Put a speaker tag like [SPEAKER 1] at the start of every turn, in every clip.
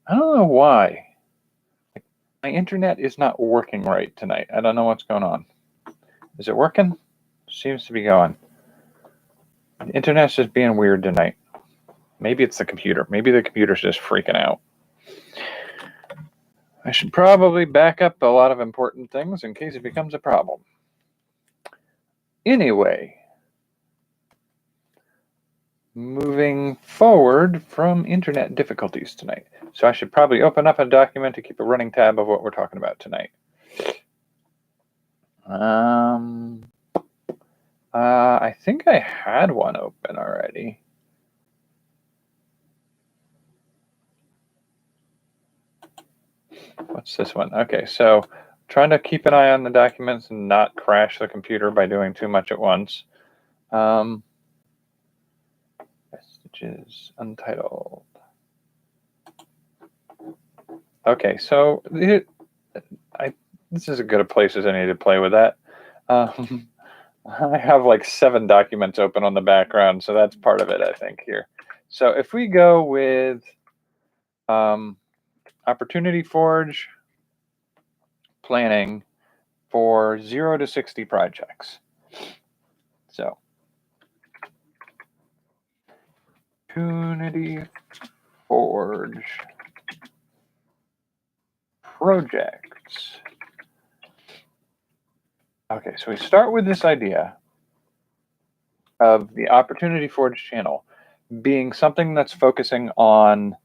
[SPEAKER 1] I don't know why. My internet is not working right tonight. I don't know what's going on. Is it working? Seems to be going. The internet's just being weird tonight. Maybe it's the computer. Maybe the computer's just freaking out. I should probably back up a lot of important things in case it becomes a problem. Anyway, moving forward from internet difficulties tonight. So I should probably open up a document to keep a running tab of what we're talking about tonight. I think I had one open already. What's this one? Okay, so trying to keep an eye on the documents and not crash the computer by doing too much at once. Messages untitled. Okay, so this is as good a place as any to play with that. I have like 7 documents open on the background, so that's part of it, I think, here. So if we go with Opportunity Forge planning for 0 to 60 projects. So Opportunity Forge projects. Okay, so we start with this idea of the Opportunity Forge channel being something that's focusing on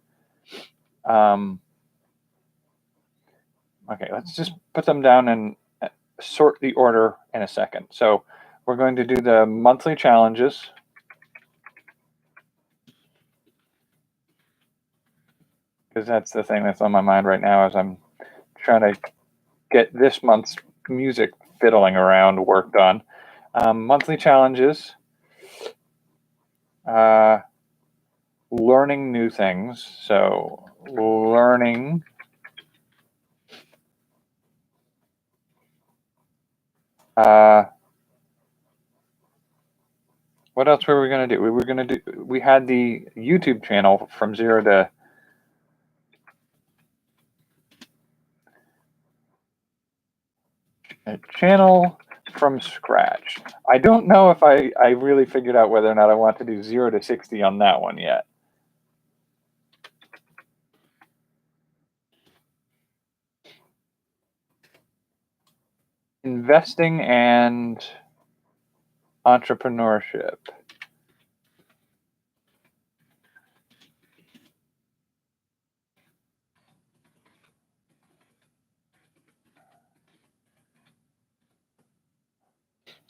[SPEAKER 1] okay, let's just put them down and sort the order in a second. So we're going to do the monthly challenges. Because that's the thing that's on my mind right now as I'm trying to get this month's music fiddling around worked on. Monthly challenges. Learning new things. So learning what else were we going to do? We had the YouTube channel from 0 to a channel from scratch. I don't know if I really figured out whether or not I want to do 0 to 60 on that one yet. Investing and entrepreneurship.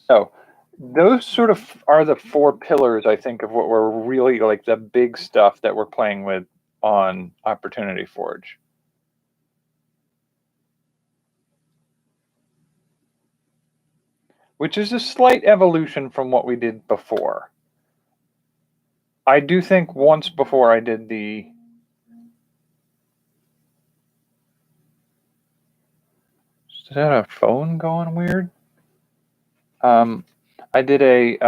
[SPEAKER 1] So those sort of are the 4 pillars, I think, of what we're really like the big stuff that we're playing with on Opportunity Forge. Which is a slight evolution from what we did before. I do think once before I did the is that a phone going weird? I did a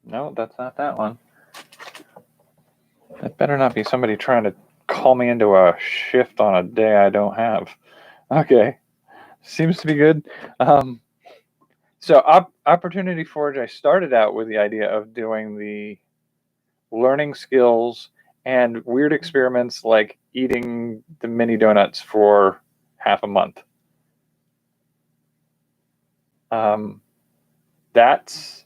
[SPEAKER 1] no, that's not that one. That better not be somebody trying to call me into a shift on a day I don't have. Okay, seems to be good. So Opportunity Forge, I started out with the idea of doing the learning skills and weird experiments like eating the mini donuts for half a month. That's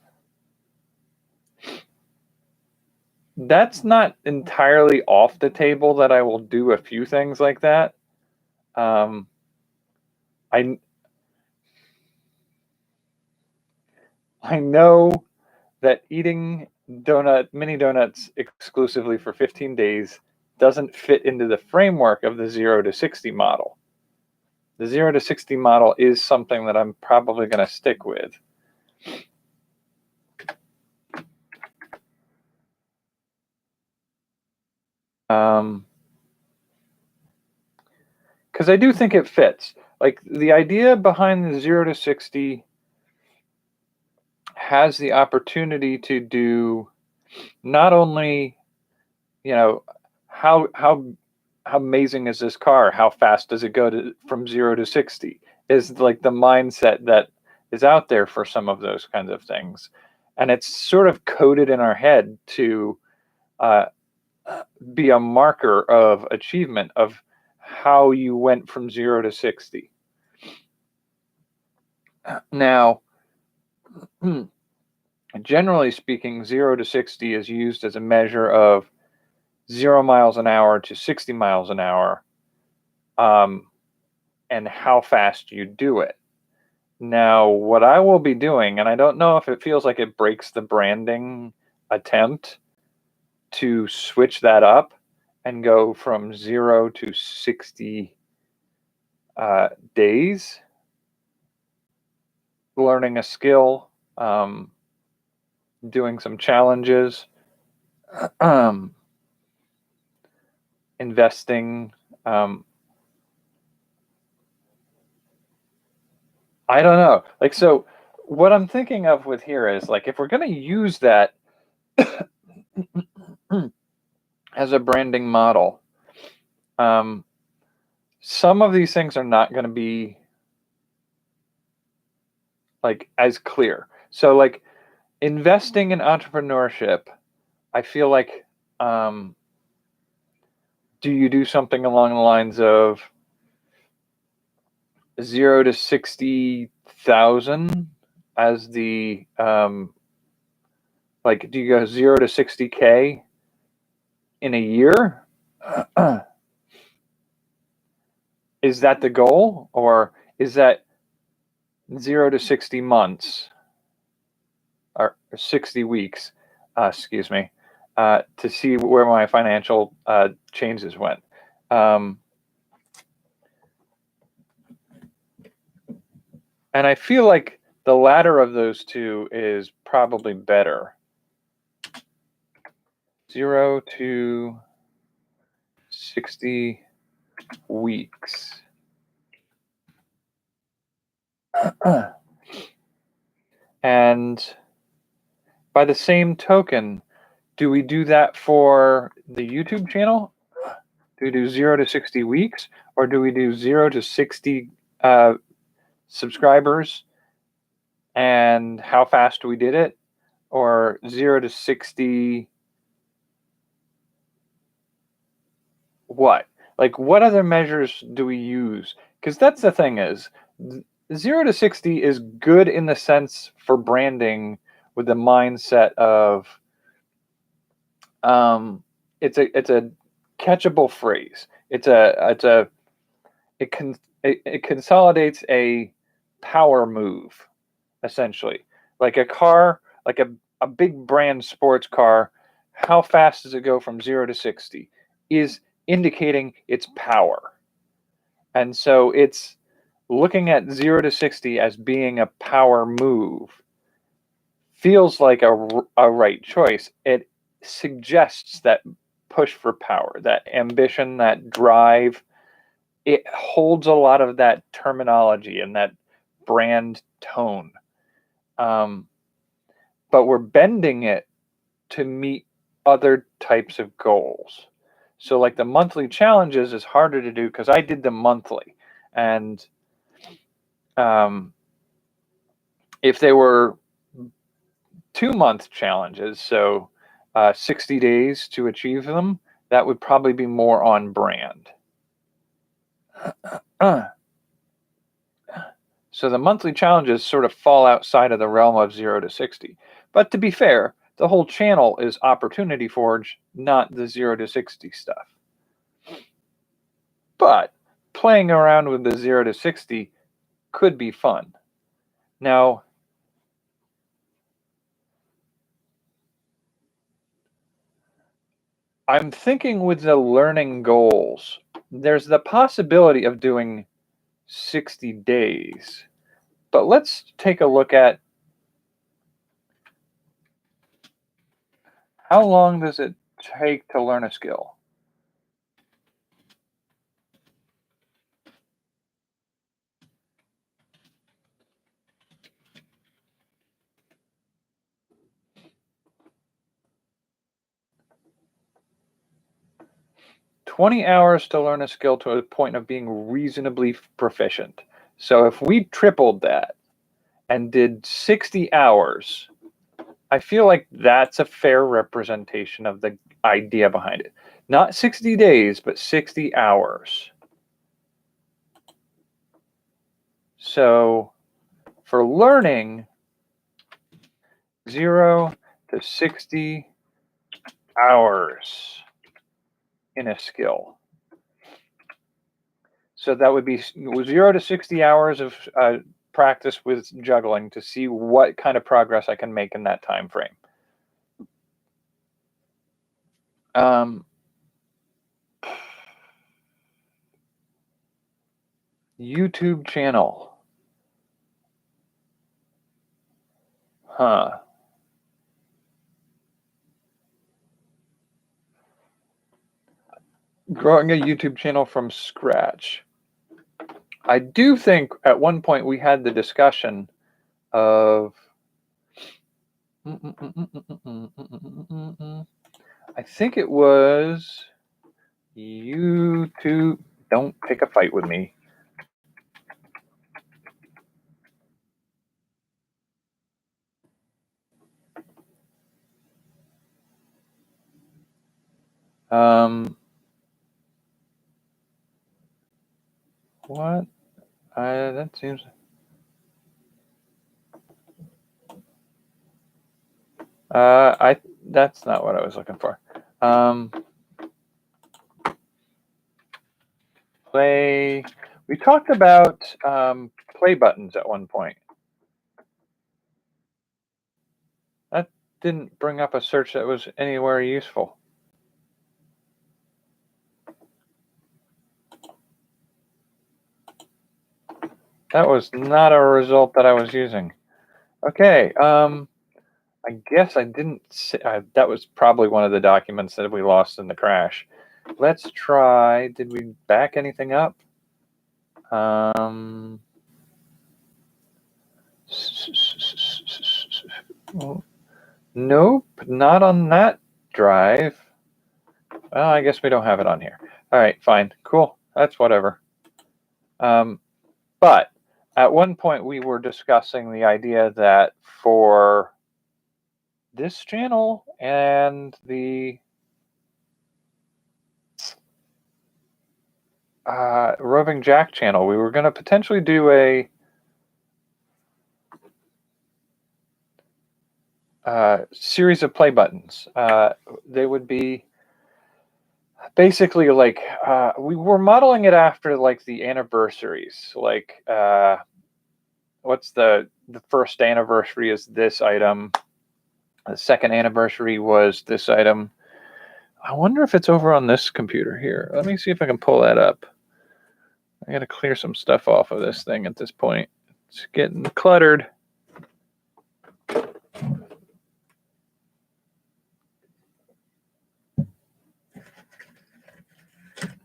[SPEAKER 1] not entirely off the table that I will do a few things like that. I know that eating mini donuts exclusively for 15 days doesn't fit into the framework of the 0 to 60 model. The 0 to 60 model is something that I'm probably going to stick with. Because I do think it fits. Like the idea behind the 0 to 60 has the opportunity to do not only, how amazing is this car? How fast does it go from 0 to 60? Is like the mindset that is out there for some of those kinds of things. And it's sort of coded in our head to uh, be a marker of achievement of how you went from 0 to 60. Now, generally speaking, 0 to 60 is used as a measure of 0 miles an hour to 60 miles an hour, and how fast you do it. Now, what I will be doing, and I don't know if it feels like it breaks the branding attempt to switch that up and go from 0 to 60 days, learning a skill, doing some challenges, investing. I don't know. Like, so what I'm thinking of with here is like, if we're going to use that as a branding model, some of these things are not going to be like as clear. So like investing in entrepreneurship, I feel like, do you do something along the lines of 0 to 60,000 as the, like, do you go 0 to 60K in a year? Is that the goal, or is that 0 to 60 months or 60 weeks, excuse me, to see where my financial changes went? And I feel like the latter of those two is probably better. 0 to 60 weeks. And by the same token, do we do that for the YouTube channel? Do we do 0 to 60 weeks, or do we do 0 to 60 subscribers and how fast we did it, or 0 to 60 what? Like, what other measures do we use? Because that's the thing is, 0 to 60 is good in the sense for branding with the mindset of, it's a catchable phrase. It consolidates a power move, essentially. Like a car, like a big brand sports car, how fast does it go from 0 to 60 is indicating its power. And so it's looking at 0 to 60 as being a power move feels like a right choice. It suggests that push for power, that ambition, that drive. It holds a lot of that terminology and that brand tone. But we're bending it to meet other types of goals. So like the monthly challenges is harder to do because I did them monthly. And if they were 2-month challenges, so 60 days to achieve them, that would probably be more on brand. So the monthly challenges sort of fall outside of the realm of 0 to 60. But to be fair, the whole channel is Opportunity Forge, not the 0 to 60 stuff. But playing around with the 0 to 60 could be fun. Now, I'm thinking with the learning goals, there's the possibility of doing 60 days. But let's take a look at how long does it take to learn a skill? 20 hours to learn a skill to a point of being reasonably proficient. So if we tripled that and did 60 hours, I feel like that's a fair representation of the idea behind it. Not 60 days, but 60 hours. So for learning, 0 to 60 hours in a skill. So that would be 0 to 60 hours of practice with juggling to see what kind of progress I can make in that time frame. YouTube channel. Huh. Growing a YouTube channel from scratch. I do think at one point we had the discussion of I think it was YouTube. Don't pick a fight with me. What? That seems. That's not what I was looking for. Play. We talked about play buttons at one point. That didn't bring up a search that was anywhere useful. That was not a result that I was using. Okay. I guess I didn't. That was probably one of the documents that we lost in the crash. Let's try. Did we back anything up? Nope, not on that drive. Well, I guess we don't have it on here. All right, fine, cool. That's whatever. But at one point we were discussing the idea that for this channel and the Roving Jack channel, we were going to potentially do a series of play buttons. They would be basically like we were modeling it after like the anniversaries. Like what's the first anniversary is this item. The second anniversary was this item. I wonder if it's over on this computer here. Let me see if I can pull that up. I got to clear some stuff off of this thing at this point. It's getting cluttered.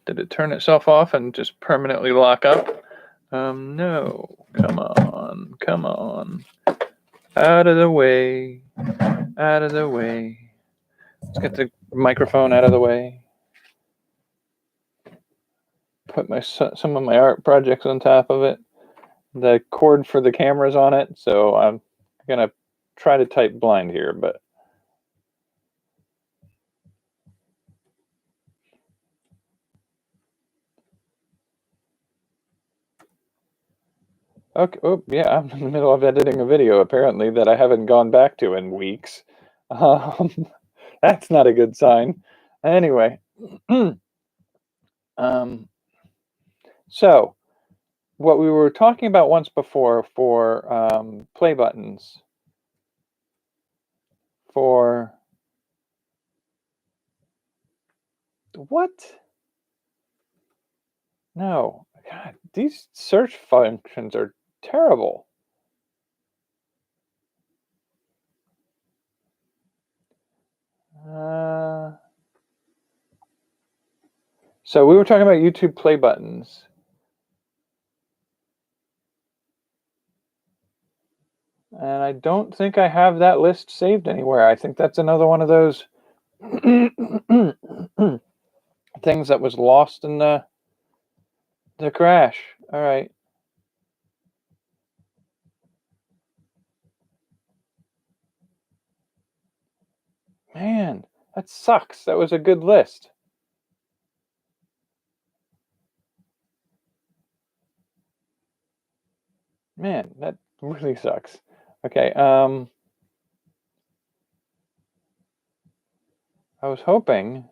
[SPEAKER 1] Did it turn itself off and just permanently lock up? No. Come on. Come on. Out of the way. Out of the way. Let's get the microphone out of the way. Put some of my art projects on top of it. The cord for the camera's on it, so I'm going to try to type blind here, but okay. Oh, yeah, I'm in the middle of editing a video, apparently, that I haven't gone back to in weeks. That's not a good sign. Anyway, so what we were talking about once before for play buttons for what? No, God, these search functions are terrible. So we were talking about YouTube play buttons. And I don't think I have that list saved anywhere. I think that's another one of those things that was lost in the crash. All right. Man, that sucks. That was a good list. Man, that really sucks. Okay, I was hoping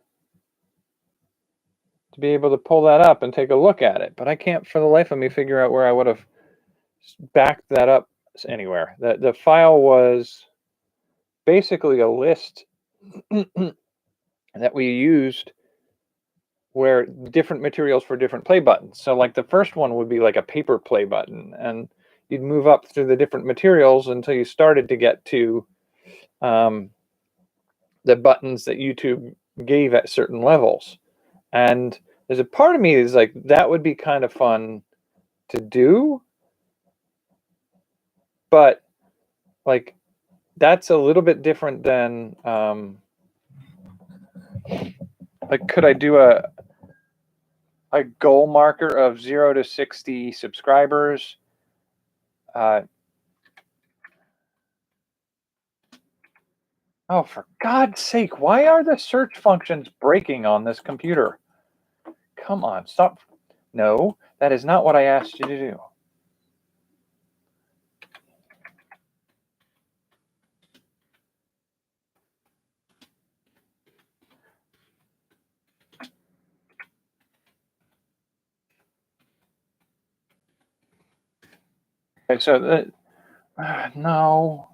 [SPEAKER 1] to be able to pull that up and take a look at it, but I can't for the life of me figure out where I would have backed that up anywhere. The file was basically a list that we used where different materials for different play buttons. So like the first one would be like a paper play button, and you'd move up through the different materials until you started to get to the buttons that YouTube gave at certain levels. And there's a part of me is like, that would be kind of fun to do, but like that's a little bit different than like, could I do a goal marker of 0 to 60 subscribers? Oh, for God's sake, why are the search functions breaking on this computer? Come on, stop. No, that is not what I asked you to do. Okay, so no.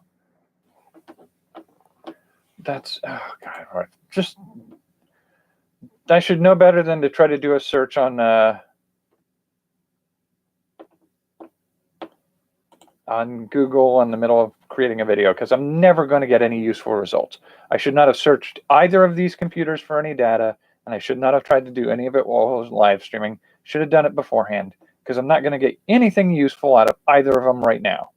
[SPEAKER 1] That's, oh God, just, I should know better than to try to do a search on Google in the middle of creating a video, because I'm never going to get any useful results. I should not have searched either of these computers for any data, and I should not have tried to do any of it while I was live streaming. Should have done it beforehand, because I'm not going to get anything useful out of either of them right now.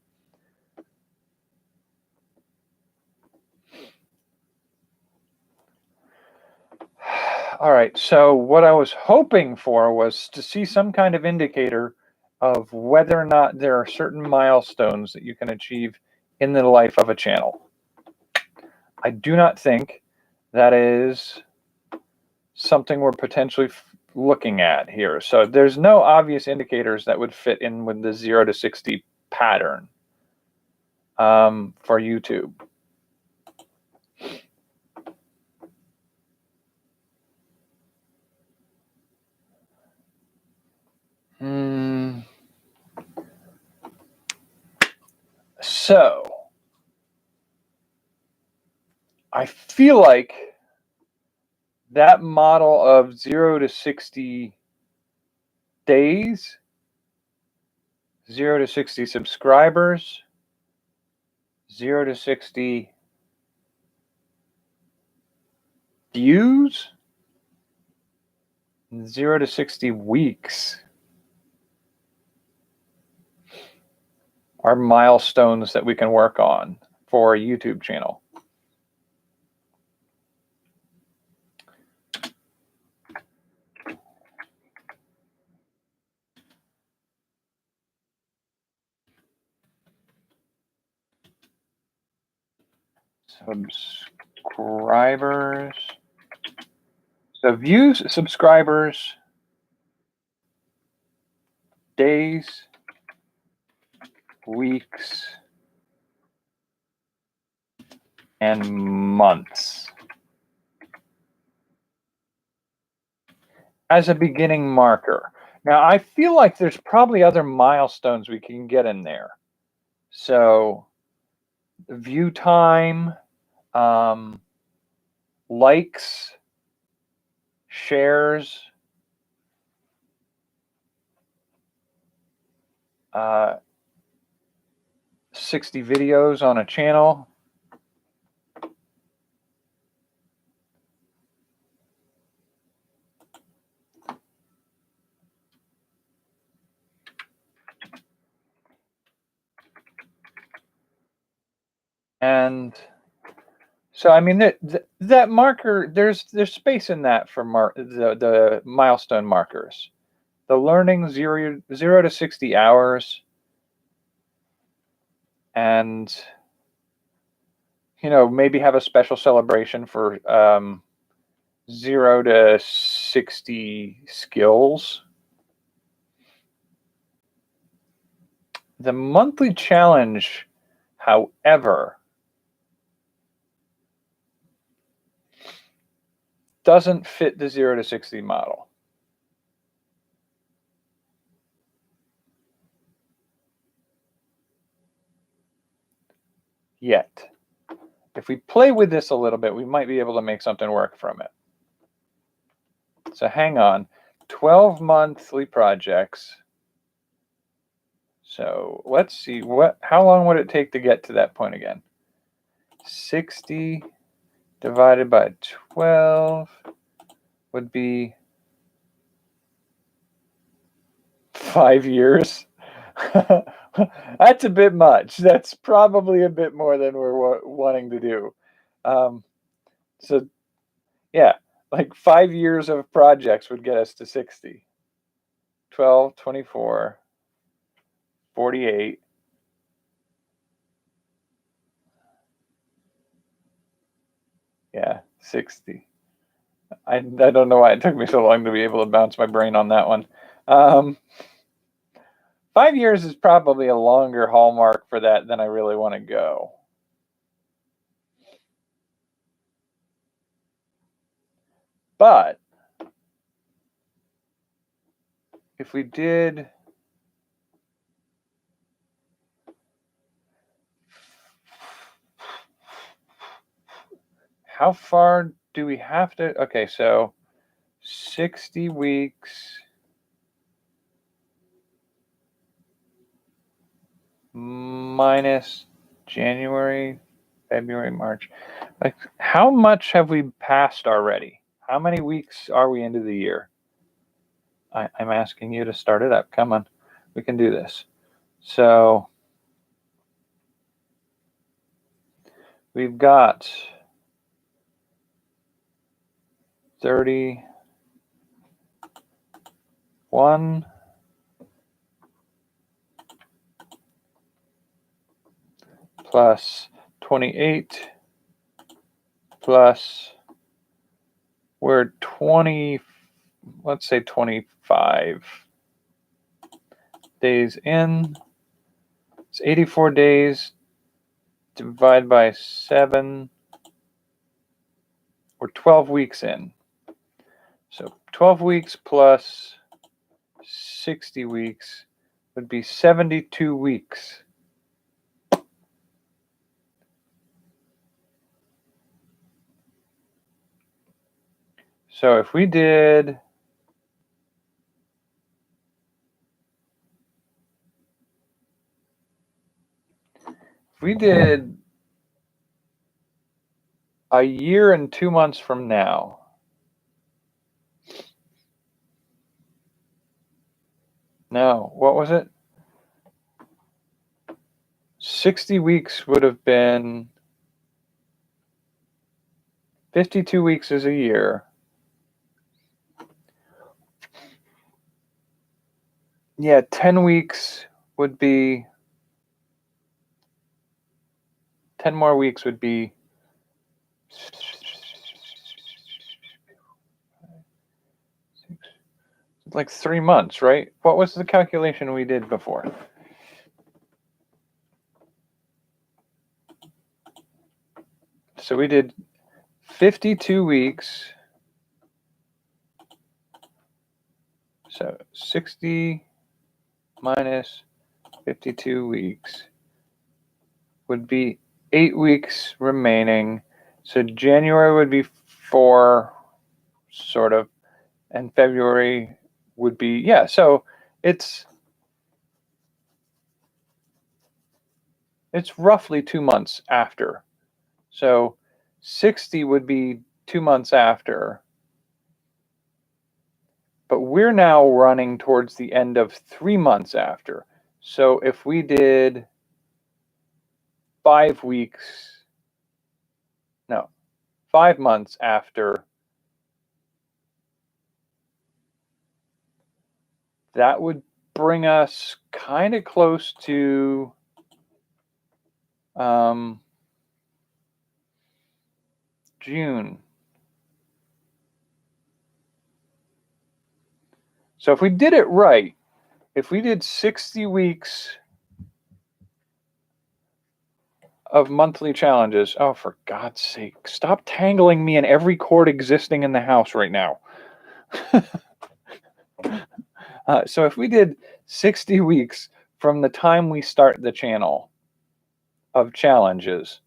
[SPEAKER 1] All right, so what I was hoping for was to see some kind of indicator of whether or not there are certain milestones that you can achieve in the life of a channel. I do not think that is something we're potentially looking at here. So there's no obvious indicators that would fit in with the 0 to 60 pattern for YouTube. So I feel like that model of 0 to 60 days, 0 to 60 subscribers, 0 to 60 views, 0 to 60 weeks are milestones that we can work on for a YouTube channel. Subscribers. So views, subscribers, days, weeks, and months as a beginning marker. Now, I feel like there's probably other milestones we can get in there. So view time, likes, shares, 60 videos on a channel. And So I mean that marker, there's space in that for the milestone markers. The learning 0 to 60 hours, and maybe have a special celebration for 0 to 60 skills. The monthly challenge, however, doesn't fit the 0 to 60 model. Yet. If we play with this a little bit, we might be able to make something work from it. So hang on. 12 monthly projects. So let's see, how long would it take to get to that point again? 60 divided by 12 would be 5 years. That's a bit much. That's probably a bit more than we're wanting to do. So yeah, like 5 years of projects would get us to 60. 12, 24, 48. Yeah, 60. I don't know why it took me so long to be able to bounce my brain on that one. 5 years is probably a longer hallmark for that than I really want to go. But if we did how far do we have to? Okay, so 60 weeks minus January, February, March. Like, how much have we passed already? How many weeks are we into the year? I'm asking you to start it up. Come on, we can do this. So we've got 31 plus 28 plus, we're 20, let's say 25 days in. It's 84 days. Divide by 7. We're 12 weeks in. So 12 weeks plus 60 weeks would be 72 weeks. So if we did a year and 2 months from now, no, what was it? 60 weeks would have been 52 weeks is a year. Yeah, 10 weeks would be 10 more weeks would be like 3 months, right? What was the calculation we did before? So we did 52 weeks. So 60 minus 52 weeks would be 8 weeks remaining. So January would be 4, sort of, and February would be, yeah, so it's roughly 2 months after. So 60 would be 2 months after. But we're now running towards the end of 3 months after. So if we did 5 weeks, no, 5 months after, that would bring us kind of close to June. So if we did it right, if we did 60 weeks of monthly challenges, oh, for God's sake, stop tangling me in every cord existing in the house right now. So if we did 60 weeks from the time we start the channel of challenges,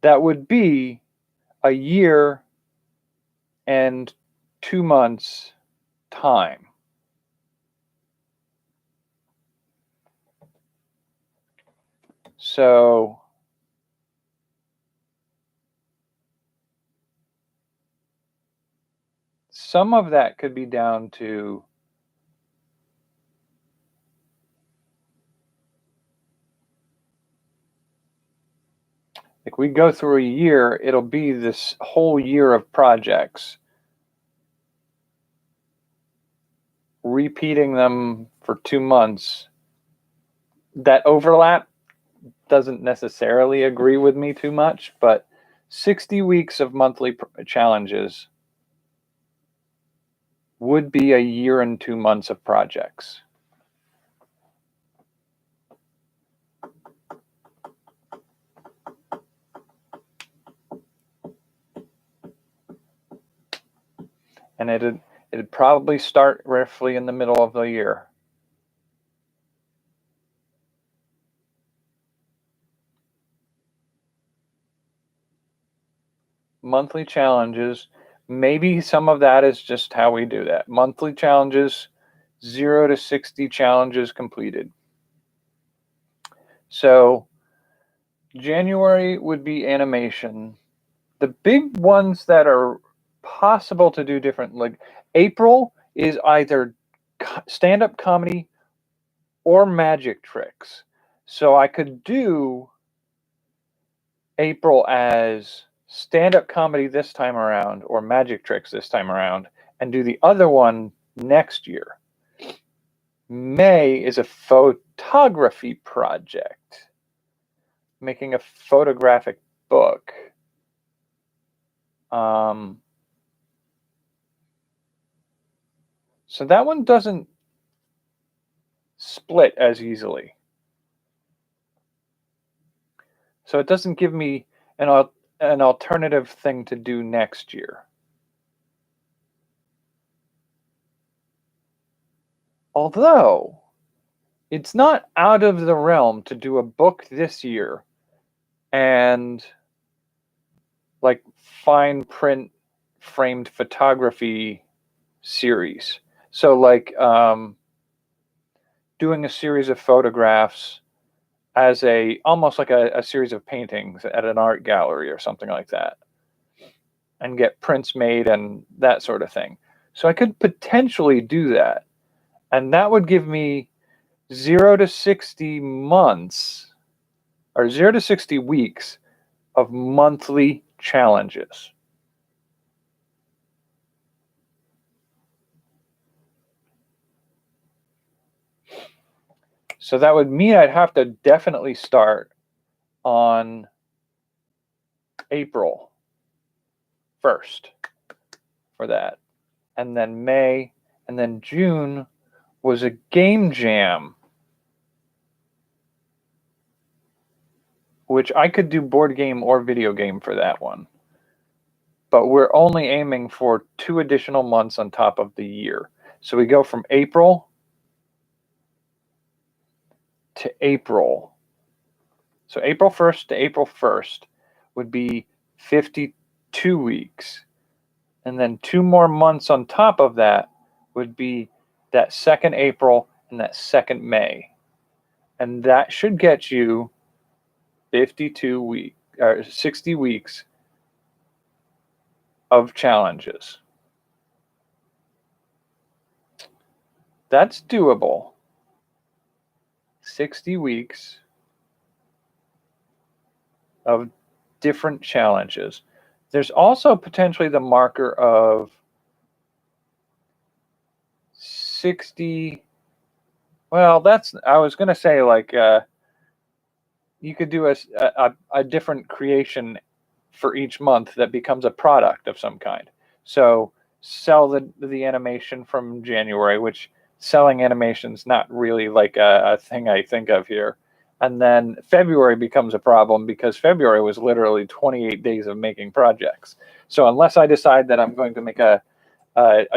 [SPEAKER 1] that would be a year and 2 months time. So some of that could be down to like we go through a year, it'll be this whole year of projects, repeating them for 2 months. That overlap doesn't necessarily agree with me too much, but 60 weeks of monthly challenges would be a year and 2 months of projects. And it'd probably start roughly in the middle of the year. Monthly challenges, maybe some of that is just how we do that. Monthly challenges, 0 to 60 challenges completed. So January would be animation. The big ones that are possible to do different, like April is either stand-up comedy or magic tricks. So I could do April as stand-up comedy this time around or magic tricks this time around and do the other one next year. May is a photography project, making a photographic book. So that one doesn't split as easily. So it doesn't give me an alternative thing to do next year. Although, it's not out of the realm to do a book this year and like fine print framed photography series. So like doing a series of photographs as almost like a series of paintings at an art gallery or something like that, and get prints made and that sort of thing. So I could potentially do that, and that would give me 0 to 60 months or 0 to 60 weeks of monthly challenges. So that would mean I'd have to definitely start on April 1st for that. And then May, and then June was a game jam, which I could do board game or video game for that one. But we're only aiming for 2 additional months on top of the year. So we go from April to April. So April 1st to April 1st would be 52 weeks. And then 2 more months on top of that would be that 2nd April and that 2nd May. And that should get you 52 weeks or 60 weeks of challenges. That's doable. 60 weeks of different challenges. There's also potentially the marker of 60. Well, I was going to say, like, you could do a different creation for each month that becomes a product of some kind. So sell the animation from January, which selling animation's not really like a thing I think of here. And then February becomes a problem because February was literally 28 days of making projects. So unless I decide that I'm going to make a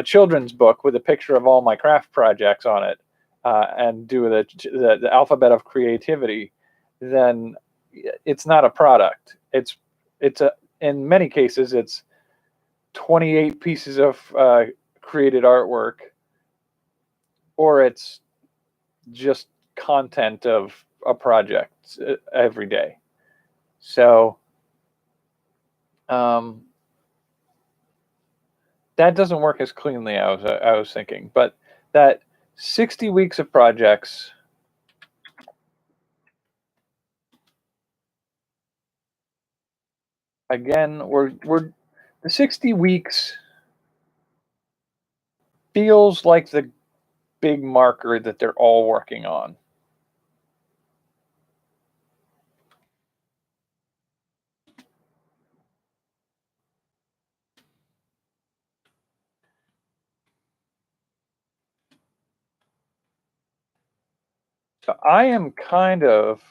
[SPEAKER 1] children's book with a picture of all my craft projects on it, and do the alphabet of creativity, then it's not a product. It's in many cases it's 28 pieces of created artwork, or it's just content of a project every day. So that doesn't work as cleanly. I was thinking, but that 60 weeks of projects. Again, the 60 weeks feels like the big marker that they're all working on. So I am kind of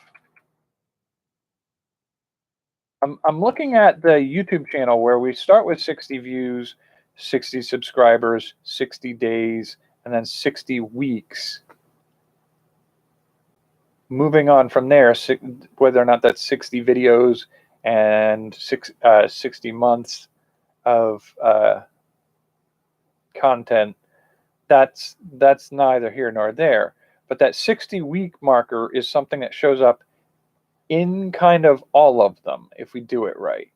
[SPEAKER 1] I'm looking at the YouTube channel where we start with 60 views, 60 subscribers, 60 days, and then 60 weeks. Moving on from there, whether or not that's 60 videos and 60 months of content, that's neither here nor there. But that 60-week marker is something that shows up in kind of all of them if we do it right.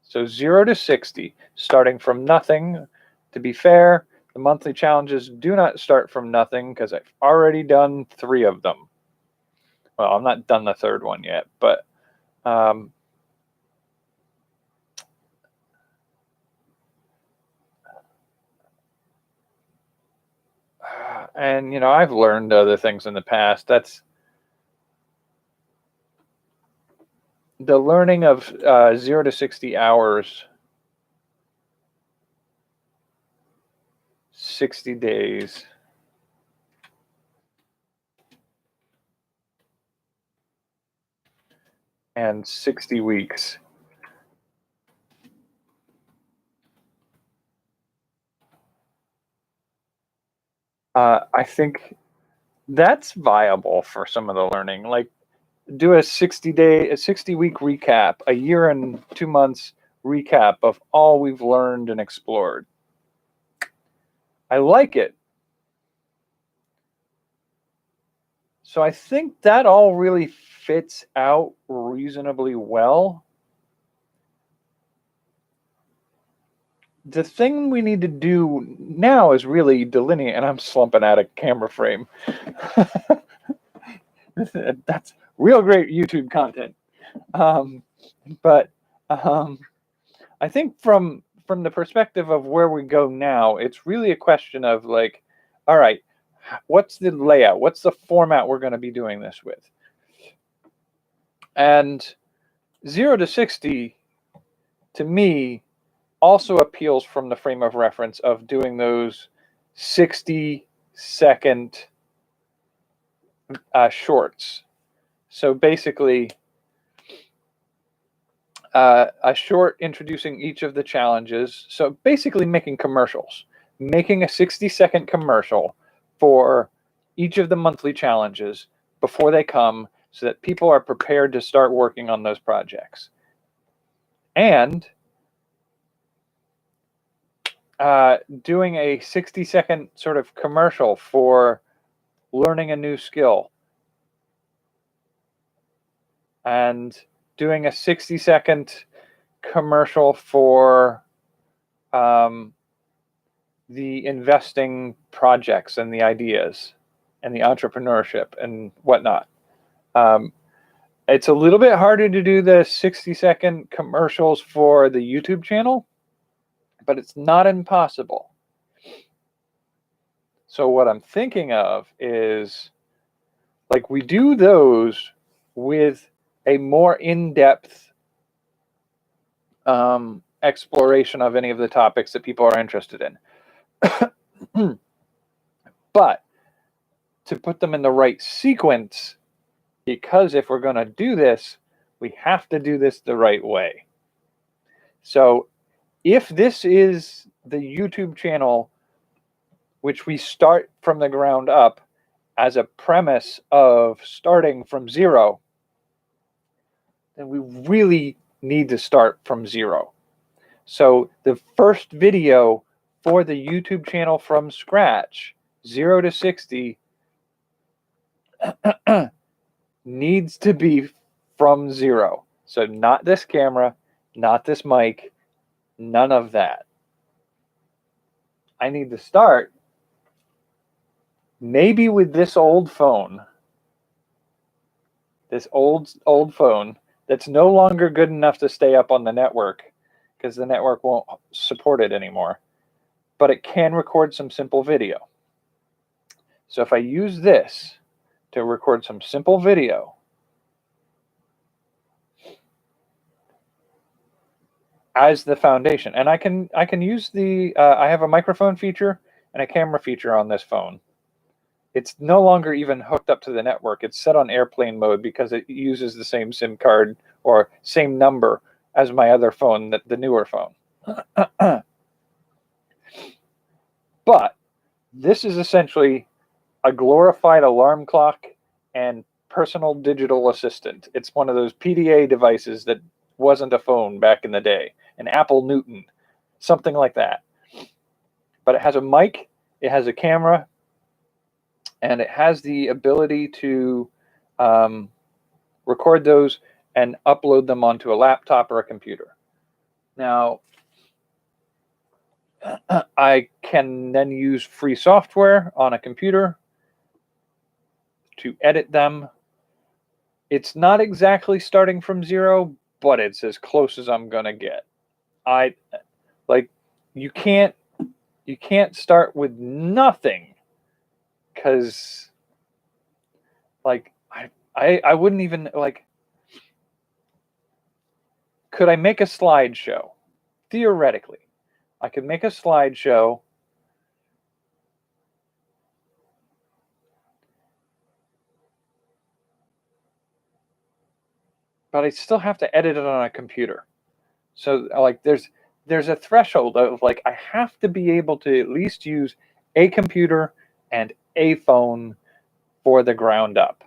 [SPEAKER 1] So 0 to 60, starting from nothing. To be fair, the monthly challenges do not start from nothing because I've already done 3 of them. Well, I'm not done the 3rd one yet, but and I've learned other things in the past. That's the learning of 0 to 60 hours, 60 days. And 60 weeks. I think that's viable for some of the learning. Like, do a 60-week recap, a year and 2 months recap of all we've learned and explored. I like it. So I think that all really fits out reasonably well. The thing we need to do now is really delineate, and I'm slumping out of camera frame. That's real great YouTube content. But I think from the perspective of where we go now, it's really a question of like, all right, what's the layout? What's the format we're going to be doing this with? And 0 to 60, to me, also appeals from the frame of reference of doing those 60-second shorts. So basically, a short introducing each of the challenges. So basically making commercials, making a 60-second commercial for each of the monthly challenges before they come so that people are prepared to start working on those projects. And doing a 60-second sort of commercial for learning a new skill. And doing a 60-second commercial for the investing projects and the ideas and the entrepreneurship and whatnot. It's a little bit harder to do the 60-second commercials for the YouTube channel, but it's not impossible. So what I'm thinking of is, like, we do those with a more in-depth exploration of any of the topics that people are interested in. But to put them in the right sequence, because if we're going to do this, we have to do this the right way. So if this is the YouTube channel, which we start from the ground up as a premise of starting from zero, then we really need to start from zero. So the first video for the YouTube channel from scratch, 0 to 60, needs to be from zero. So not this camera, not this mic, none of that. I need to start maybe with this old phone, this old phone that's no longer good enough to stay up on the network because the network won't support it anymore, but it can record some simple video. So if I use this to record some simple video, as the foundation, and I can use the I have a microphone feature and a camera feature on this phone. It's no longer even hooked up to the network. It's set on airplane mode because it uses the same SIM card or same number as my other phone, the newer phone. But this is essentially a glorified alarm clock and personal digital assistant. It's one of those PDA devices that wasn't a phone back in the day, an Apple Newton, something like that. But it has a mic, it has a camera, and it has the ability to record those and upload them onto a laptop or a computer. Now, I can then use free software on a computer to edit them. It's not exactly starting from zero, but it's as close as I'm gonna get. You can't start with nothing, because I wouldn't even could I make a slideshow? Theoretically, I could make a slideshow but I still have to edit it on a computer. So there's a threshold of I have to be able to at least use a computer and a phone for the ground up.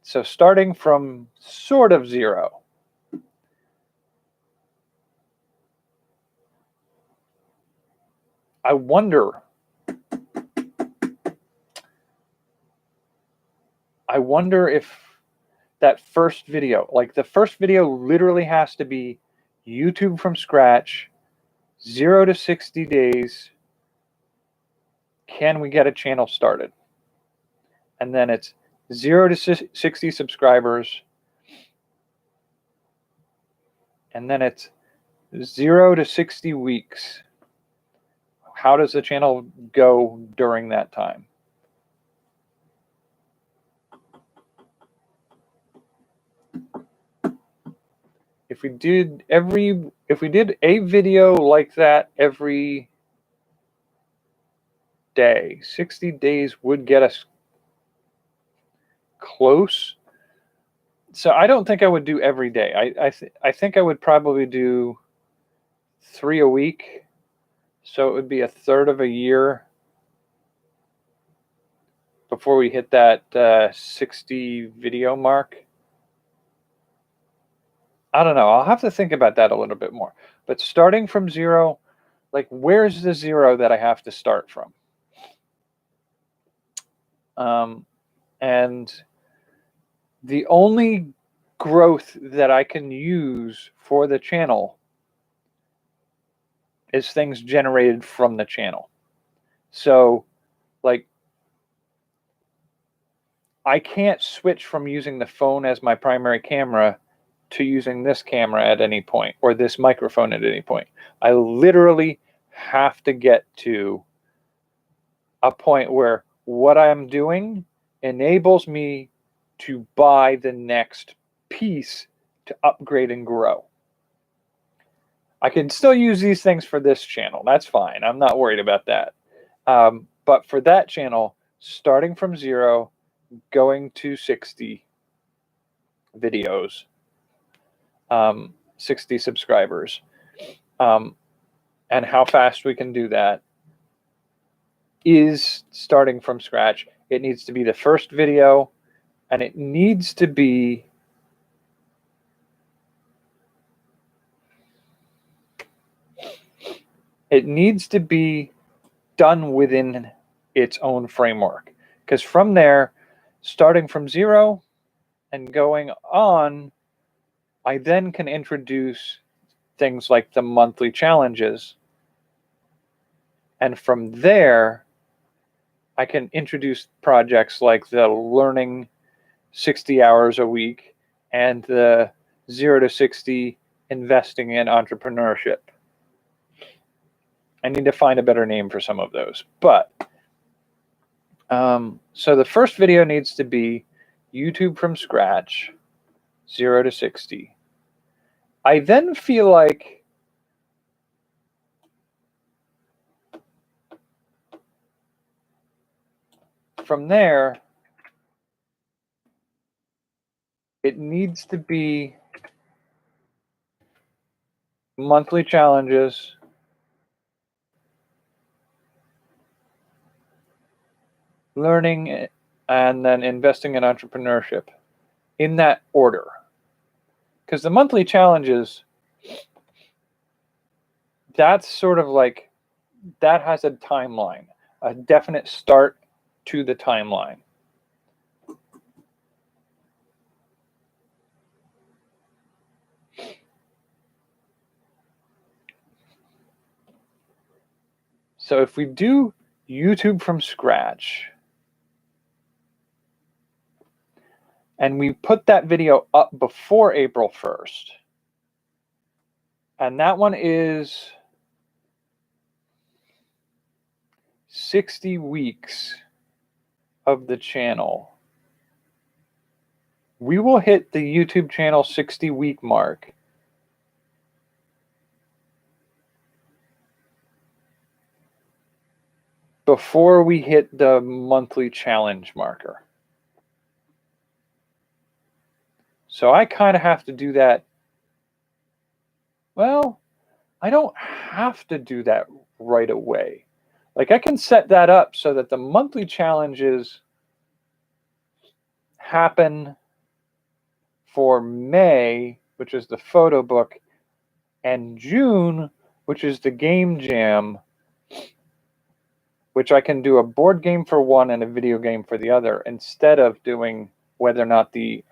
[SPEAKER 1] So starting from sort of zero. I wonder if that first video, the first video literally has to be YouTube from scratch, 0 to 60 days. Can we get a channel started? And then it's 0 to 60 subscribers. And then it's 0 to 60 weeks. How does the channel go during that time? If we did a video like that every day, 60 days would get us close. So I don't think I would do every day. I think I would probably do 3 a week. So it would be a third of a year before we hit that 60 video mark. I don't know. I'll have to think about that a little bit more. But starting from zero, where's the zero that I have to start from? And the only growth that I can use for the channel is things generated from the channel. So I can't switch from using the phone as my primary camera to using this camera at any point or this microphone at any point. I literally have to get to a point where what I'm doing enables me to buy the next piece to upgrade and grow. I can still use these things for this channel. That's fine. I'm not worried about that. But for that channel, starting from 0, going to 60 videos, 60 subscribers, and how fast we can do that is starting from scratch. It needs to be the first video, and it needs to be done within its own framework. Because from there, starting from 0 and going on, I then can introduce things like the monthly challenges. And from there, I can introduce projects like the learning 60 hours a week and the 0 to 60 investing in entrepreneurship. I need to find a better name for some of those. But so the first video needs to be YouTube from scratch, 0 to 60. I then feel like from there, it needs to be monthly challenges, learning, and then investing in entrepreneurship in that order. Because the monthly challenges, that's sort of like, that has a timeline, a definite start to the timeline. So if we do YouTube from scratch, and we put that video up before April 1st, and that one is 60 weeks of the channel, we will hit the YouTube channel 60-week mark before we hit the monthly challenge marker. So I kind of have to do that. Well, I don't have to do that right away. Like, I can set that up so that the monthly challenges happen for May, which is the photo book, and June, which is the game jam, which I can do a board game for one and a video game for the other, instead of doing whether or not the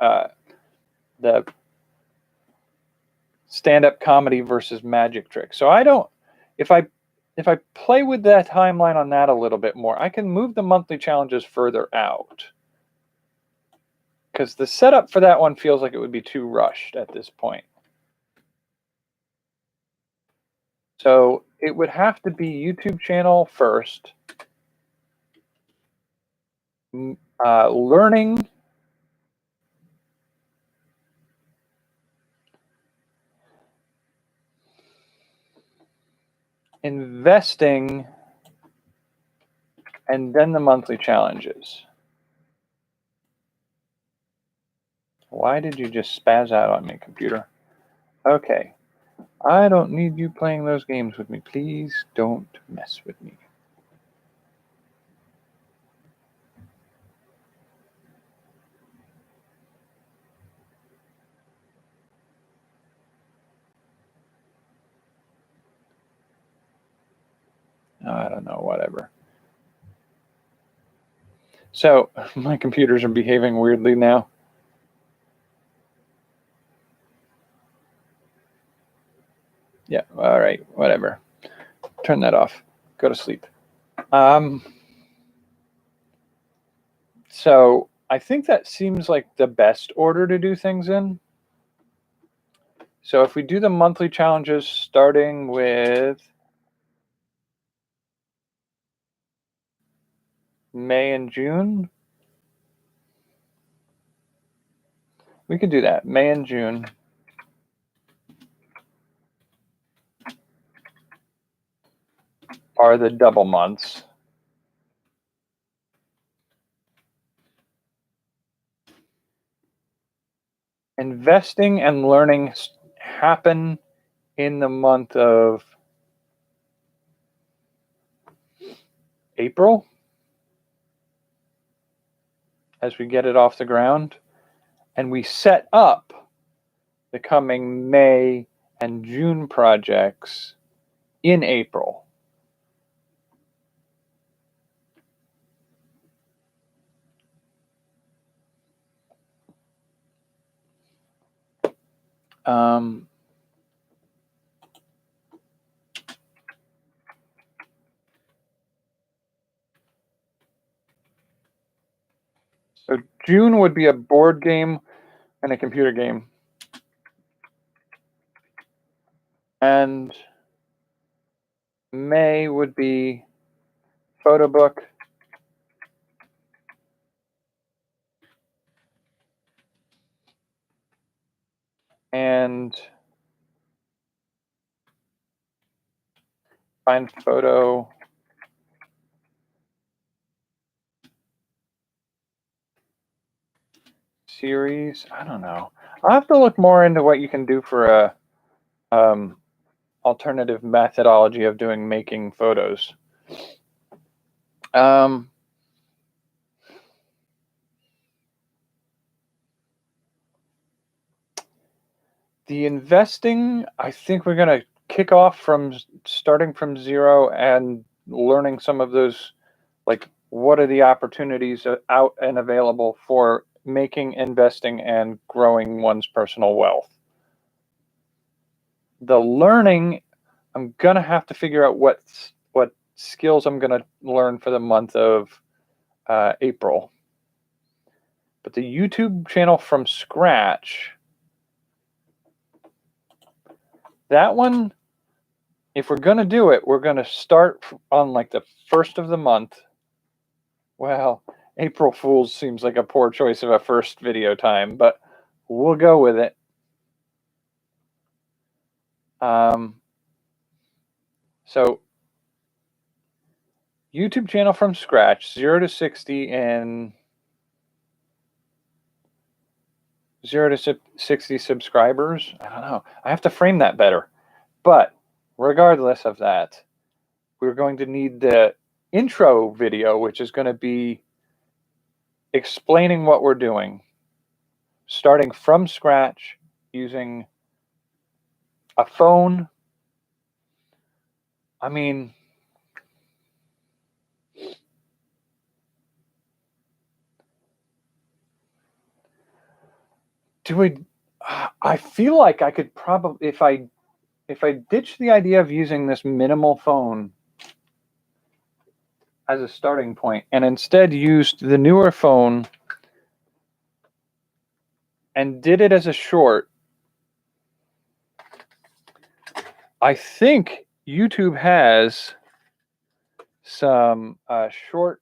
[SPEAKER 1] stand-up comedy versus magic trick. So I don't, if I play with that timeline on that a little bit more, I can move the monthly challenges further out. Because the setup for that one feels like it would be too rushed at this point. So it would have to be YouTube channel first, learning, investing, and then the monthly challenges. Why did you just spaz out on me, computer? Okay. I don't need you playing those games with me. Please don't mess with me. I don't know, whatever. So my computers are behaving weirdly now. Yeah, all right, whatever. Turn that off. Go to sleep. So I think that seems like the best order to do things in. So if we do the monthly challenges starting with May and June, we could do that. May and June. Are the double months. Investing and learning happen in the month of April as we get it off the ground, and we set up the coming May and June projects in April. So June would be a board game and a computer game. And May would be photo book and find photo series. I don't know. I'll have to look more into what you can do for a alternative methodology of making photos. The investing, I think we're going to kick off from starting from zero and learning some of those, like what are the opportunities out and available for making, investing, and growing one's personal wealth. The learning, I'm going to have to figure out what skills I'm going to learn for the month of April. But the YouTube channel from scratch, that one, if we're going to do it, we're going to start on like the first of the month. Well, April Fool's seems like a poor choice of a first video time, but we'll go with it. So YouTube channel from scratch, 0 to 60 and 0 to 60 subscribers. I don't know. I have to frame that better. But regardless of that, we're going to need the intro video, which is going to be explaining what we're doing, starting from scratch using a phone. I mean, I feel like I could probably, if I ditch the idea of using this minimal phone as a starting point and instead used the newer phone and did it as a short, I think YouTube has some short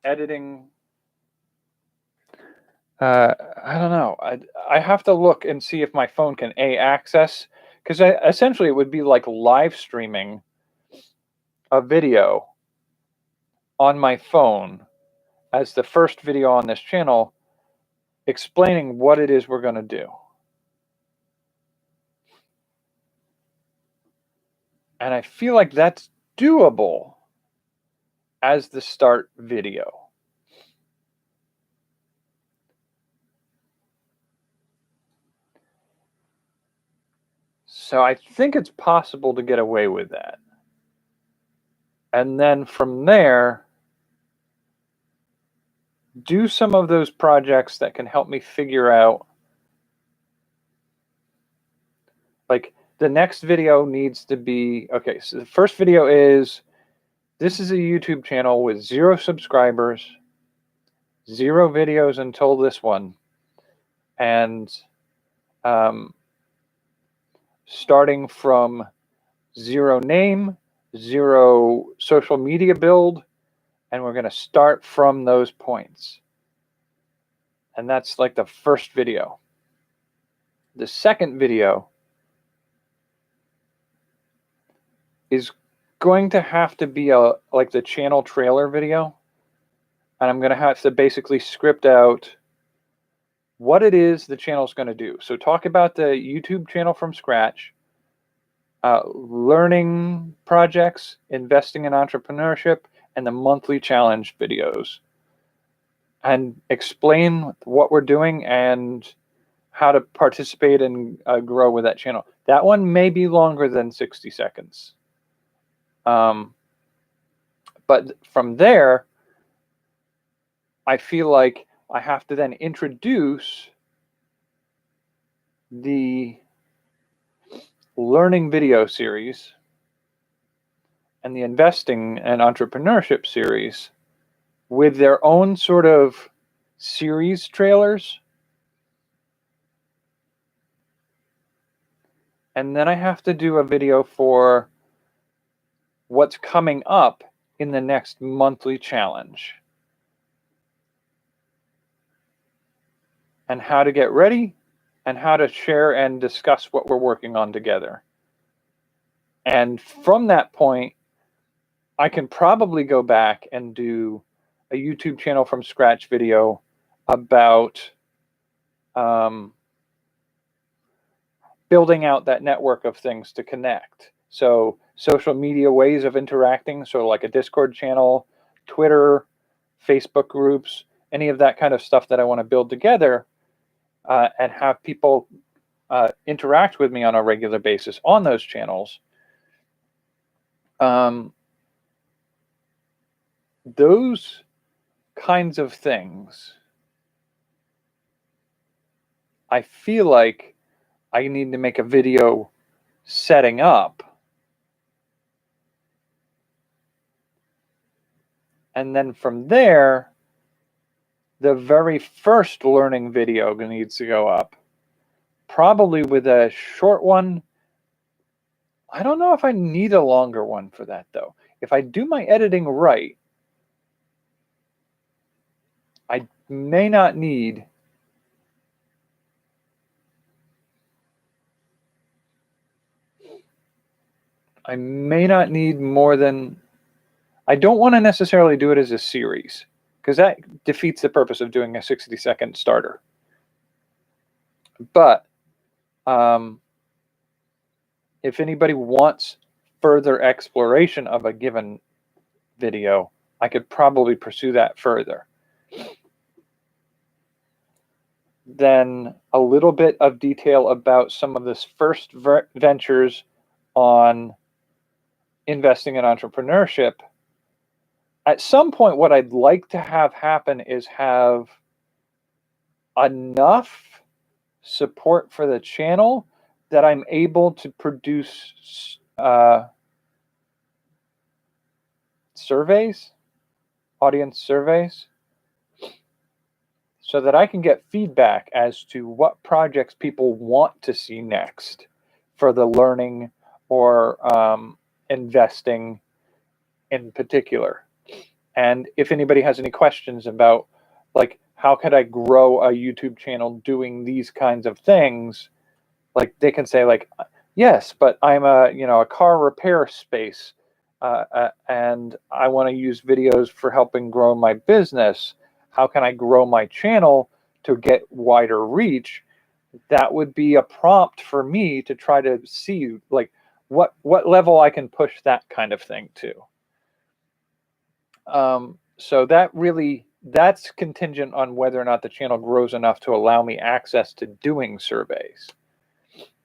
[SPEAKER 1] editing. I don't know. I have to look and see if my phone can access, because essentially it would be like live streaming a video on my phone as the first video on this channel, explaining what it is we're going to do. And I feel like that's doable as the start video. So I think it's possible to get away with that. And then from there, do some of those projects that can help me figure out, like the next video needs to be, okay, so the first video is, this is a YouTube channel with 0 subscribers 0 videos until this one. And starting from 0 name, 0 social media build, and we're going to start from those points. And that's like the first video. The second video is going to have to be like the channel trailer video. And I'm going to have to basically script out what it is the channel is going to do. So talk about the YouTube channel from scratch, learning projects, investing in entrepreneurship, and the monthly challenge videos. And explain what we're doing and how to participate and grow with that channel. That one may be longer than 60 seconds. But from there, I feel like I have to then introduce the learning video series and the investing and entrepreneurship series with their own sort of series trailers. And then I have to do a video for what's coming up in the next monthly challenge and how to get ready and how to share and discuss what we're working on together. And from that point, I can probably go back and do a YouTube channel from scratch video about building out that network of things to connect. So social media ways of interacting, so like a Discord channel, Twitter, Facebook groups, any of that kind of stuff that I want to build together and have people interact with me on a regular basis on those channels. Those kinds of things, I feel like I need to make a video setting up. And then from there, the very first learning video needs to go up. Probably with a short one. I don't know if I need a longer one for that, though. If I do my editing right, I may not need more than... I don't want to necessarily do it as a series, because that defeats the purpose of doing a 60-second starter. But if anybody wants further exploration of a given video, I could probably pursue that further. Then a little bit of detail about some of this first ventures on investing in entrepreneurship. At some point, what I'd like to have happen is have enough support for the channel that I'm able to produce surveys, audience surveys, so that I can get feedback as to what projects people want to see next for the learning or investing in particular. And if anybody has any questions about, like, how could I grow a YouTube channel doing these kinds of things, like, they can say, like, yes, but I'm a car repair space, and I want to use videos for helping grow my business. How can I grow my channel to get wider reach? That would be a prompt for me to try to see, like, what level I can push that kind of thing to. So that's contingent on whether or not the channel grows enough to allow me access to doing surveys.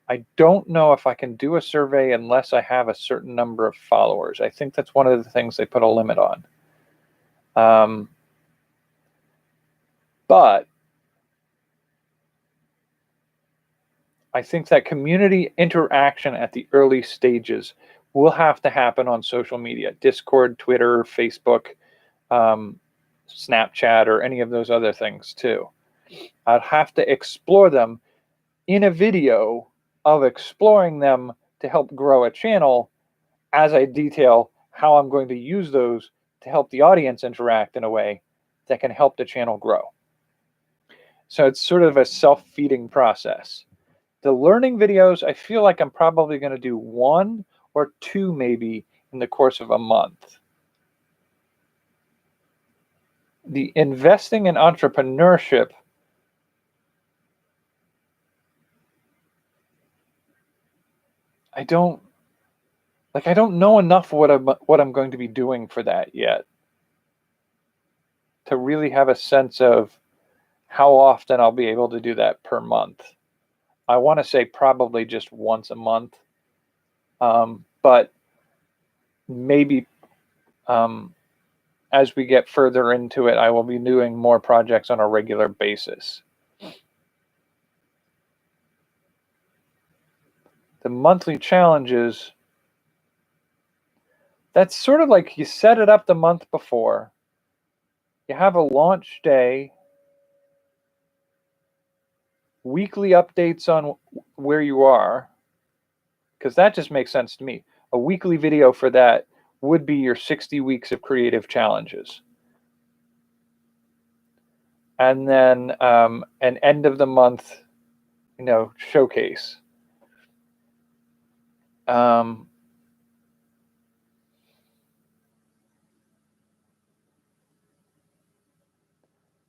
[SPEAKER 1] I don't know if I can do a survey unless I have a certain number of followers. I think that's one of the things they put a limit on. But I think that community interaction at the early stages will have to happen on social media: Discord, Twitter, Facebook, Snapchat or any of those other things too. I'd have to explore them in a video of exploring them to help grow a channel as I detail how I'm going to use those to help the audience interact in a way that can help the channel grow. So it's sort of a self-feeding process. The learning videos, I feel like I'm probably going to do 1 or 2 maybe in the course of a month. The investing in entrepreneurship, I don't know enough what I'm going to be doing for that yet to really have a sense of how often I'll be able to do that per month. I want to say probably just once a month, but maybe as we get further into it, I will be doing more projects on a regular basis. The monthly challenges, that's sort of like you set it up the month before. You have a launch day, weekly updates on where you are, because that just makes sense to me. A weekly video for that would be your 60 weeks of creative challenges. And then an end of the month, showcase.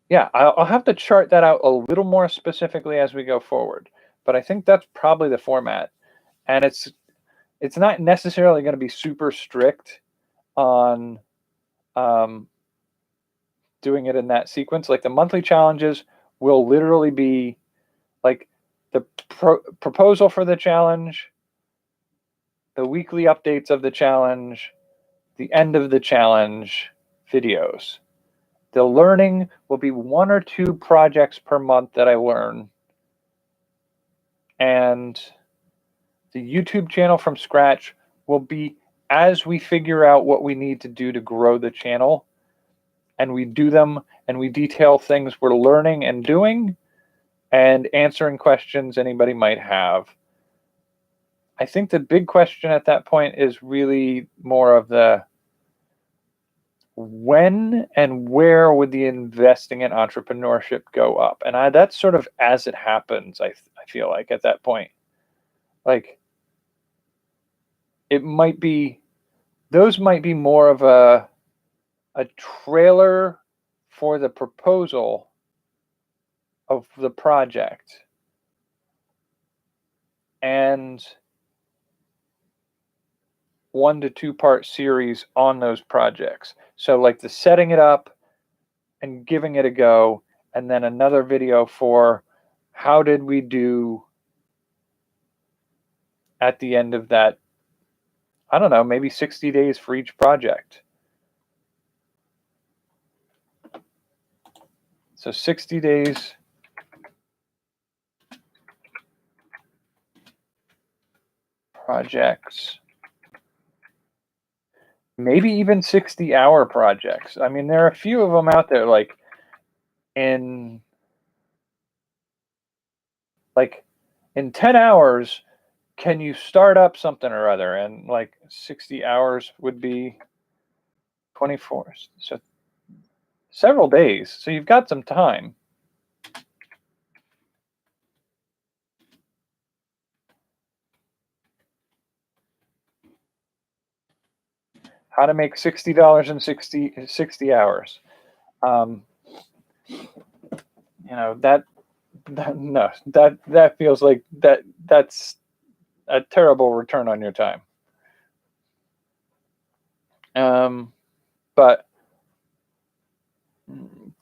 [SPEAKER 1] Yeah, I'll have to chart that out a little more specifically as we go forward, but I think that's probably the format. And it's not necessarily going to be super strict on doing it in that sequence. Like the monthly challenges will literally be like the proposal for the challenge, the weekly updates of the challenge, the end of the challenge videos. The learning will be 1 or 2 projects per month that I learn. And the YouTube channel from scratch will be as we figure out what we need to do to grow the channel. And we do them and we detail things we're learning and doing and answering questions anybody might have. I think the big question at that point is really more of the when and where would the investing in entrepreneurship go up? And that's sort of as it happens, I feel like at that point. Like it might be, those might be more of a trailer for the proposal of the project and 1 to 2 part series on those projects. So like the setting it up and giving it a go, and then another video for how did we do at the end of that, I don't know, maybe 60 days for each project. So 60 days. Projects. Maybe even 60-hour projects. I mean, there are a few of them out there, like in 10 hours, can you start up something or other? And like 60 hours would be 24. So several days. So you've got some time. How to make $60 in 60 hours. That feels like that's a terrible return on your time. But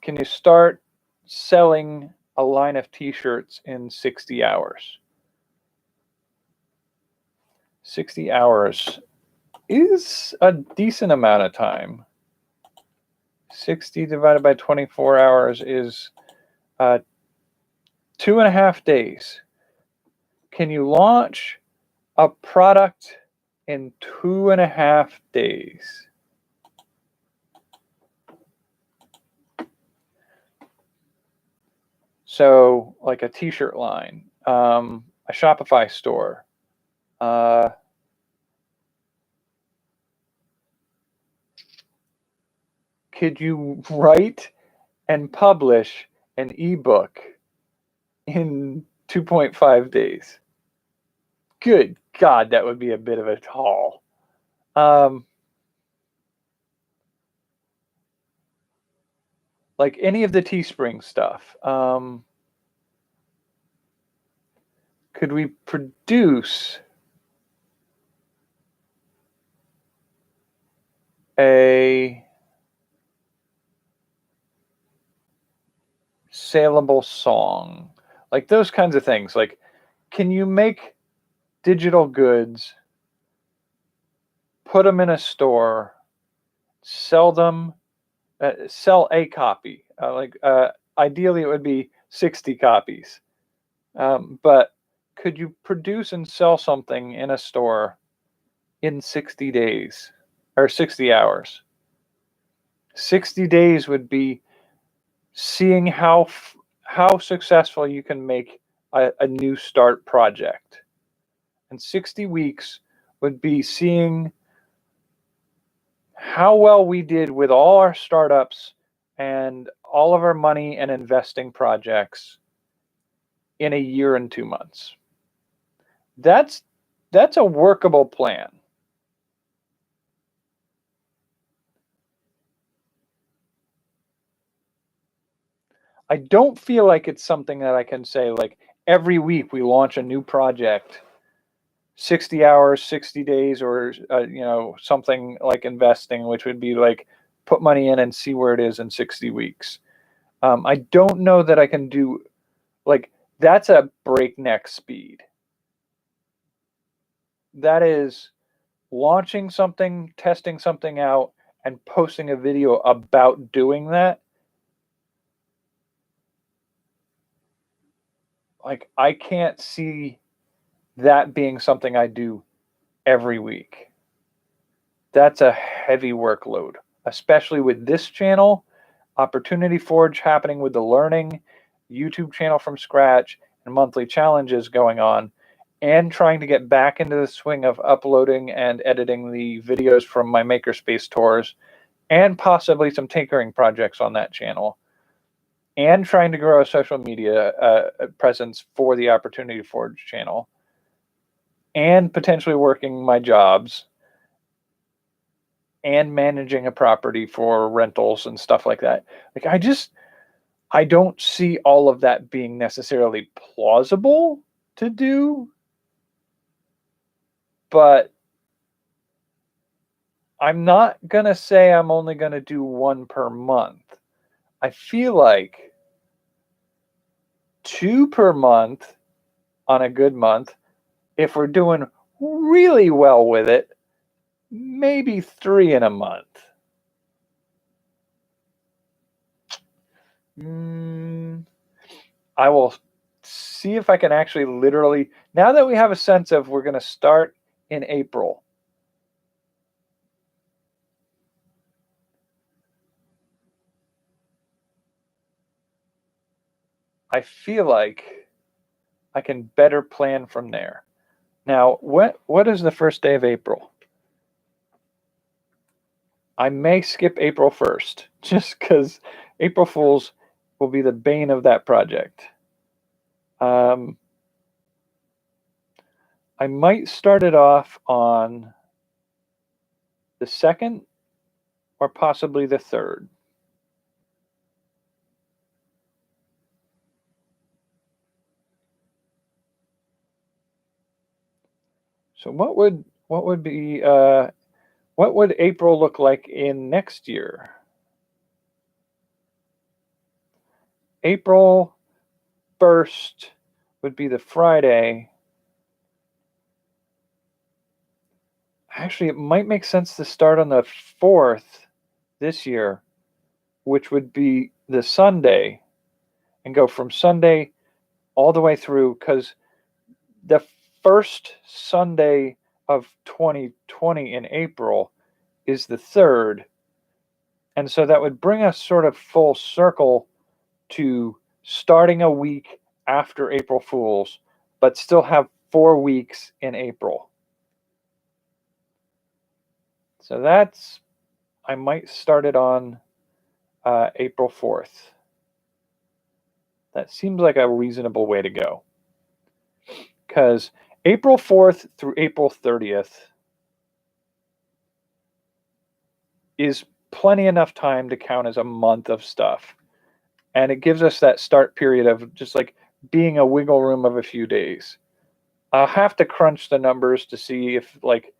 [SPEAKER 1] can you start selling a line of t-shirts in 60 hours? 60 hours is a decent amount of time. 60 divided by 24 hours is 2.5 days. Can you launch a product in 2.5 days? So like a t-shirt line, a Shopify store. Could you write and publish an ebook in 2.5 days? Good God, that would be a bit of a haul. Like any of the Teespring stuff. Could we produce a saleable song? Like those kinds of things. Like, can you make digital goods, put them in a store, sell them, sell a copy? Ideally, it would be 60 copies. But could you produce and sell something in a store in 60 days or 60 hours? 60 days would be seeing how successful you can make a new start project. And 60 weeks would be seeing how well we did with all our startups and all of our money and investing projects in a year and 2 months. That's a workable plan. I don't feel like it's something that I can say like every week we launch a new project, 60 hours, 60 days, or something like investing, which would be like put money in and see where it is in 60 weeks. I don't know that I can do like that's a breakneck speed. That is launching something, testing something out, and posting a video about doing that. Like I can't see that being something I do every week. That's a heavy workload, especially with this channel, Opportunity Forge happening with the learning, YouTube channel from scratch, and monthly challenges going on, and trying to get back into the swing of uploading and editing the videos from my Makerspace tours, and possibly some tinkering projects on that channel, and trying to grow a social media presence for the Opportunity Forge channel, and potentially working my jobs and managing a property for rentals and stuff like that. Like I don't see all of that being necessarily plausible to do, but I'm not going to say I'm only going to do one per month. I feel like 2 per month on a good month. If we're doing really well with it, maybe 3 in a month. I will see if I can actually literally, now that we have a sense of we're going to start in April, I feel like I can better plan from there. Now, what is the first day of April? I may skip April 1st, just because April Fools will be the bane of that project. I might start it off on the 2nd or possibly the 3rd. So what would April look like in next year? April 1st would be the Friday. Actually, it might make sense to start on the 4th this year, which would be the Sunday, and go from Sunday all the way through, because the first Sunday of 2020 in April is the 3rd. And so that would bring us sort of full circle to starting a week after April Fool's, but still have 4 weeks in April. So that's, I might start it on April 4th. That seems like a reasonable way to go. Because April 4th through April 30th is plenty enough time to count as a month of stuff. And it gives us that start period of just like being a wiggle room of a few days. I'll have to crunch the numbers to see if, like,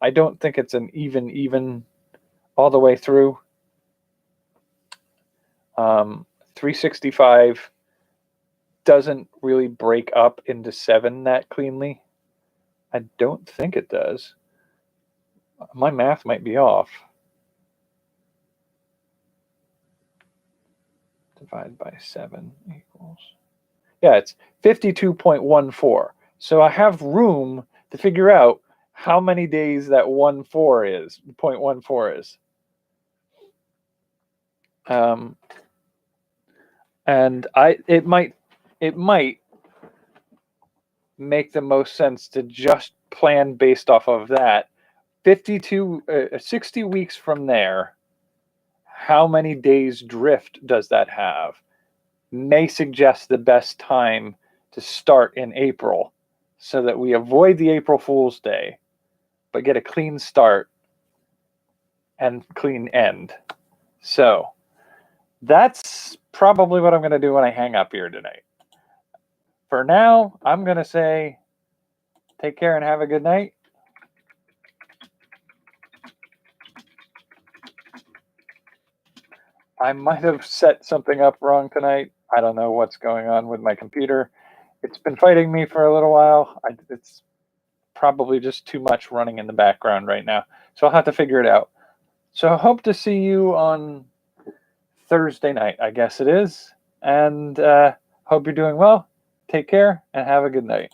[SPEAKER 1] I don't think it's an even all the way through. 365 doesn't really break up into 7 that cleanly. I don't think it does. My math might be off. Divide by 7 equals. Yeah, it's 52.14. So I have room to figure out how many days that 0.14 is. And it might make the most sense to just plan based off of that. 60 weeks from there, how many days drift does that have? May suggest the best time to start in April so that we avoid the April Fool's Day, but get a clean start and clean end. So that's probably what I'm going to do when I hang up here tonight. For now, I'm going to say take care and have a good night. I might have set something up wrong tonight. I don't know what's going on with my computer. It's been fighting me for a little while. It's probably just too much running in the background right now. So I'll have to figure it out. So I hope to see you on Thursday night, I guess it is. And hope you're doing well. Take care and have a good night.